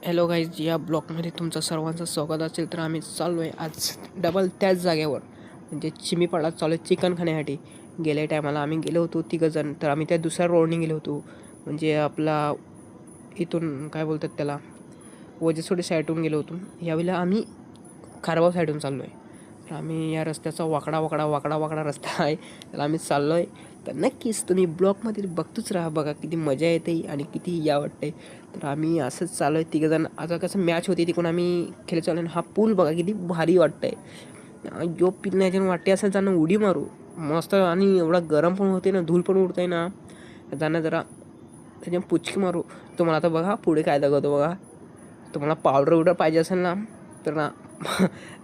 Hello guys, या ब्लॉगमध्ये तुमचं सर्वांचं स्वागत असेल. तर आम्ही चाललो आहे आज डबल त्याच जागेवर, म्हणजे चिमीपाडात चालू आहे चिकन खाण्यासाठी. गेल्या टायमाला आम्ही गेलो होतो तिघंजण, तर आम्ही त्या दुसऱ्या रोडने गेलो होतो, म्हणजे आपला इथून काय बोलतात त्याला, वजेसोडी साईडून गेलो होतो. यावेळेला आम्ही खारबाव साईडून चाललो आहे. तर आम्ही या रस्त्याचा वाकडा रस्ता आहे, त्याला आम्ही चाललो आहे. तर नक्कीच तुम्ही ब्लॉगमध्ये बघतोच राहा, बघा किती मजा येते आणि किती या वाटते. तर आम्ही असंच चालू आहे तिघंजण. आता कसं मॅच होती तिकडून आम्ही खेळ चालू आहे. हा पूल बघा किती भारी वाटतं आहे. जो पिण्याच्या वाटते असं जाणं उडी मारू मस्त, आणि एवढा गरम पण होते ना, धूळ पण उडते ना, जाणं जरा त्याच्या पुचकी मारू. तुम्हाला आता बघा पुढे काय दाखवतो बघा. तुम्हाला पावडर पाहिजे असेल ना, तर ना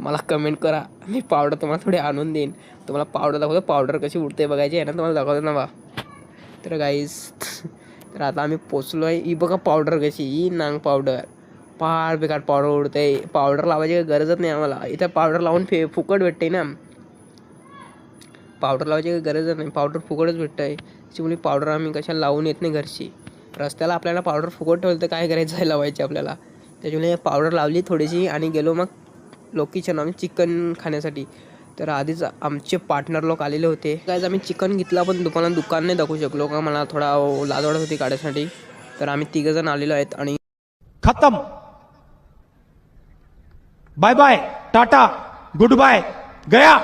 मला कमेंट करा, मी पावडर तुम्हाला थोडी आणून देईन. तुम्हाला पावडर दाखवतो, पावडर कशी उडते बघायची आहे ना, तुम्हाला दाखवतो ना बा. तर गाईस, तर आता आम्ही पोचलो आहे. ही बघा पावडर कशी, ही नांग पावडर, फार बेकार पावडर उडते. पावडर लावायची गरजच नाही आम्हाला, इथं पावडर लावून फुकट भेटते ना. पावडर लावायची गरजच नाही, पावडर फुकटच भेटतं आहे. त्याच्यामुळे पावडर आम्ही कशाला लावून येत नाही घरची. रस्त्याला आपल्याला पावडर फुकट ठेवलं तर काय करायचं आहे लावायची आपल्याला. त्याच्यामुळे पावडर लावली थोडीशी आणि गेलो मग लोकेशन आम्ही चिकन खाण्यासाठी. तर आधीच आमचे पार्टनर लोक आलेले होते. काय आम्ही चिकन घेतला, पण दुकान नाही दाखवू शकलो का, मला थोडा लाज वाटत होती काढण्यासाठी. तर आम्ही तिघंजण आलेलो आहेत आणि खत्म. Bye bye, tata, goodbye, गया.